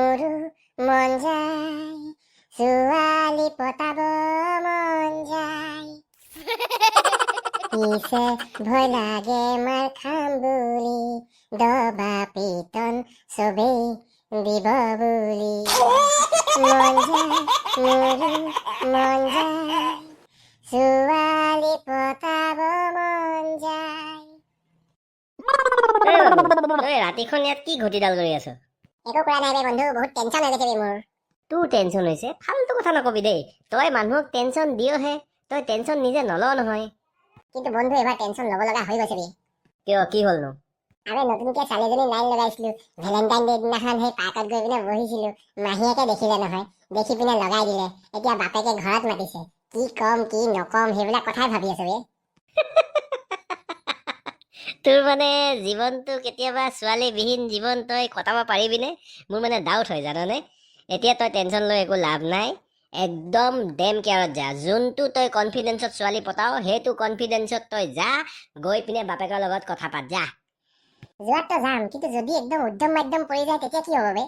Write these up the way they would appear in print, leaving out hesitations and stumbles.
মোৰো মন যায় ছোৱালী পতাব মন যায় পিছে ভয় লাগে মাৰ খাম বুলি দবা পিটন চবেই দিব বুলি মন যায় মোৰো মন যায় ছোৱালী পতাব মন যায়। ৰাতিখন ইয়াত কি ঘটিডাল কৰি আছ? একো কৰা নাই বে বন্ধু, বহুত টেনচন হৈ গৈছে বে মোৰ। তোৰ টেনচন হৈছে? ফাল্টু কথা নকবি দেই। তই মানুহক টেনচন দিয়হে, তই টেনচন নিজে নল নহয়। কিন্তু বন্ধু এবাৰ টেনচন ল'ব লগা হৈ গৈছে বে। কিয়, কি হ'লনো? আৰে নতুনকে ছোৱালীজনী লাইন লগাইছিলো, ভেলেণ্টাইন ডে দিনাখন সেই পাৰ্কত গৈ পিনে বহিছিলো, মাহীয়েকে দেখিলে নহয়, দেখি পিনে লগাই দিলে। এতিয়া বাপেকে ঘৰত মাতিছে, কি কম কি নকম সেইবিলাক কথাই ভাবি আছো বে। তোৰ মানে জীৱনটো কেতিয়াবা ছোৱালীবিহীন জীৱন তই কটাব পাৰিবিনে? মোৰ মানে ডাউট হয় জাননে। এতিয়া তই টেনচন লৈ একো লাভ নাই, একদম ডেম কেয়াৰত যা। যোনটো তই কনফিডেন্সত ছোৱালী পতাও সেইটো কনফিডেন্সত তই যা, গৈ পিনে বাপেকৰ লগত কথা পাত যা। যোৱাততো যাম, কিন্তু যদি একদম উদ্যম মাধ্যম পৰি যায় তেতিয়া কি হ'ব বে?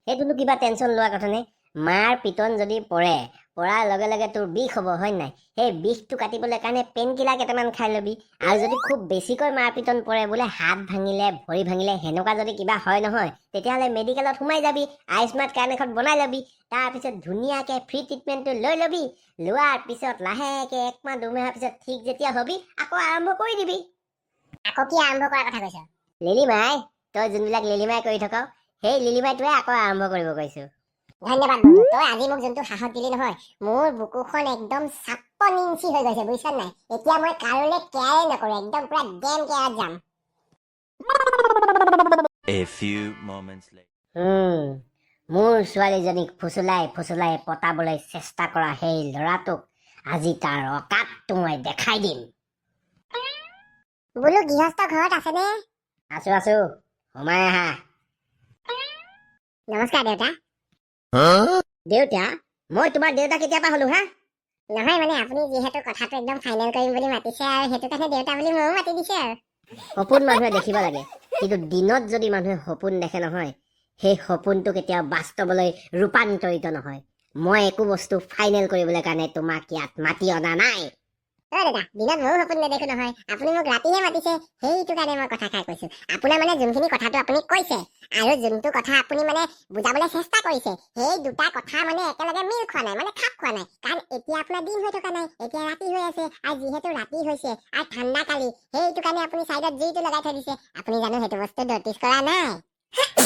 সেইটোনো কিবা টেনচন লোৱা কথা নে? মাৰ পিটন যদি পৰে, পৰাৰ লগে লগে তোৰ বিষ হ'ব হয় নাই? সেই বিষটো কাটিবলৈ কাৰণে পেইন কিলাৰ কেইটামান খাই ল'বি। আৰু যদি খুব বেছিকৈ মাৰ পিটন পৰে, বোলে হাত ভাঙিলে ভৰি ভাঙিলে সেনেকুৱা যদি কিবা হয় নহয়, তেতিয়াহ'লে মেডিকেলত সোমাই যাবি, আয়ুষ্মান কাৰ্ড এখন বনাই ল'বি। তাৰপিছত ধুনীয়াকৈ ফ্ৰী ট্ৰিটমেণ্টটো লৈ ল'বি। লোৱাৰ পিছত লাহেকৈ 1 মাহ 2 মাহৰ পিছত ঠিক যেতিয়া হ'বি আকৌ আৰম্ভ কৰি দিবি। আকৌ কি আৰম্ভ কৰাৰ কথা কৈছ? লিলিমাই, তই যোনবিলাক লিলিমাই কৰি থাক, সেই লিলিমাইটোৱে আকৌ আৰম্ভ কৰিব কৈছো। ধন্যবাদ বন্ধু, তই আজি মোক যোনটো সাহস দিলি নহয়, মোৰ বুকুখন একদম 56 ইঞ্চি হৈ গৈছে বুজিছ নাই। এতিয়া মই কাৰোলে কেয়াৰে নকৰো, একদম পুৰা ডেম কেয়াৰত যাম। A few moments later. মোৰ ছোৱালীজনীক ফুচুলাই ফুচুলাই পতাবলৈ চেষ্টা কৰা সেই ল'ৰাটোক আজি তাৰ অকাতটো মই দেখাই দিম। বোলো গৃহস্থ ঘৰত আছেনে? আছো আছো, সোমাই আহা। নমস্কাৰ দেউতা। দেউতা? মই তোমাৰ দেউতা কেতিয়াবা হলো হা? নহয় মানে আপুনি যিহেতু কথাটো একদম ফাইনেল কৰিম বুলি মাতিছে আৰু সেইটো কাৰণে দেউতা বুলি ময়ো মাতি দিছে আৰু। সপোন মানুহে দেখিব লাগে, কিন্তু দিনত যদি মানুহে সপোন দেখে নহয়, সেই সপোনটো কেতিয়াও বাস্তৱলৈ ৰূপান্তৰিত নহয়। মই একো বস্তু ফাইনেল কৰিবলৈ কাৰণে তোমাক ইয়াত মাতি অনা নাই। দাদা, দিনত ময়ো সপোন নেদেখো নহয়, আপুনি মোক ৰাতিহে মাতিছে, সেইটো কাৰণে মই কথা খাই কৈছো। আপোনাৰ মানে যোনখিনি কথাটো আপুনি কৈছে আৰু যোনটো কথা আপুনি মানে বুজাবলৈ চেষ্টা কৰিছে, সেই দুটা কথা মানে একেলগে মিল খোৱা নাই, মানে খাপ খোৱা নাই। কাৰণ এতিয়া আপোনাৰ দিন হৈ থকা নাই, এতিয়া ৰাতি হৈ আছে, আৰু যিহেতু ৰাতি হৈছে আৰু ঠাণ্ডা কালি, সেইটো কাৰণে আপুনি চাইডত জুইটো লগাই থৈ দিছে। আপুনি জানো সেইটো বস্তু নটিচ কৰা নাই?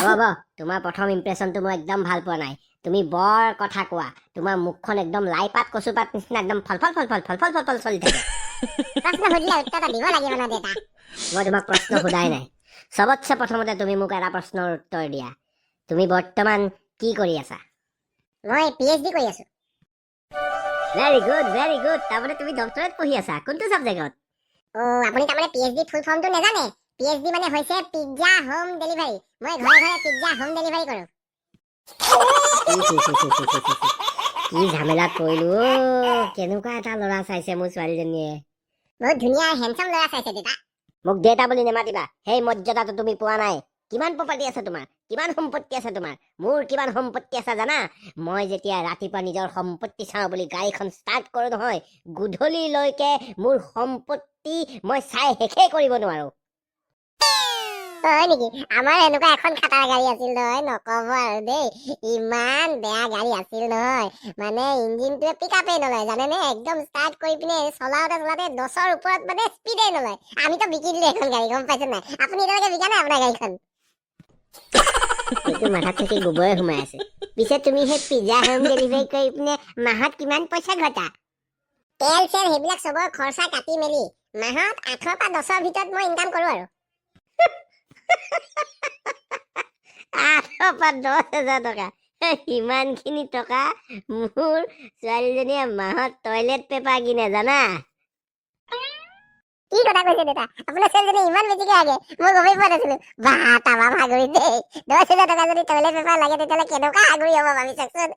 হ'ব, তোমাৰ প্ৰথম ইম্প্ৰেশ্যনটো মই একদম ভাল পোৱা নাই। তুমি বৰ কথা কোৱা, তোমাৰ মুখখন একদম লাই পাত কচু পাত নিচিনা একদম ফলফল ফলফল ফলফল ফলফল চলি থাকে। প্ৰশ্ন সুধিলে উত্তৰটো দিব লাগিব ন দেউতা। মই তোমাক প্ৰশ্ন সোধাই নাই। চবতছে প্ৰথমতে তুমি মোক এটা প্ৰশ্নৰ উত্তৰ দিয়া। তুমি বৰ্তমান কি কৰি আছা? মই PhD কৰি আছো। Very good very good. তাৰমানে তুমি ডক্টৰেট পঢ়ি আছা, কোনটো ছাবজেক্টত? আপুনি তাৰমানে PhD ফুল ফৰ্মটো নেজানে? PhD মানে হৈছে পিজ্জা হোম ডেলিভাৰী। মই ঘৰে ঘৰে পিজ্জা হোম ডেলিভাৰী কৰো। কি ঝামেলাত পৰিলো অ। কেনেকুৱা এটা ল'ৰা চাইছে মোৰ ছোৱালীজনীয়ে। বহুত ধুনীয়া হেণ্ডচাম ল'ৰা চাইছে দেউতা। মোক দেউতা বুলি নেমাতিবা, সেই মৰ্যাদাটো তুমি পোৱা নাই। কিমান প্ৰপাৰ্টি আছে তোমাৰ? কিমান সম্পত্তি আছে তোমাৰ? মোৰ কিমান সম্পত্তি আছে জানা? মই যেতিয়া ৰাতিপুৱা নিজৰ সম্পত্তি চাওঁ বুলি গাড়ীখন ষ্টাৰ্ট কৰোঁ নহয়, গধূলিলৈকে মোৰ সম্পত্তি মই চাই শেষেই কৰিব নোৱাৰো। হয় নেকি? আমাৰ এনেকুৱা এখন খাটাৰ গাড়ী আছিল নহয়, নকব আৰু দেই। ইমান বেয়া গাড়ী আছিল নহয়, মানে ইঞ্জিনটোৱে পিকআপেই নলয় জানেনে? একদম ষ্টাৰ্ট কৰি পিনে চলাওতে 10ৰ ওপৰত মানে স্পীডেই নলয়। আমিতো বিকি দিলো এখন গাড়ী, গম পাইছে নাই? আপুনি এতিয়ালৈকে বিকা নাই আপোনাৰ গাড়ীখন? এইটো মাথাত থাকি গোবৰে সোমাই আছে। পিছে তুমি সেই পিজ্জা হোম ডেলিভাৰী কৰি পিনে মাহত কিমান পইচা ঘটা? তেল চেল সেইবিলাক চবৰ খৰচা কাটি মেলি মাহত 8ৰ পৰা 10ৰ ভিতৰত মই ইনকাম কৰো আৰু। 8ৰ পৰা 10,000 টকা? সিমানখিনি টকা মোৰ ছোৱালীজনীয়ে মাহত টয়লেট পেপাৰ কিনে জানা? কি কথা কৈছে দেউতা? আপোনাৰ ছোৱালীজনী ইমান বেছিকে আগে, মই গমেই পোৱা নাছিলো। বাহ, তামাম আগুৰি দেই। 10,000 টকা যদি টয়লেট পেপাৰ লাগে তেতিয়াহ'লে কেনেকুৱা আগুৰি হ'ব ভাবি চাওকচোন।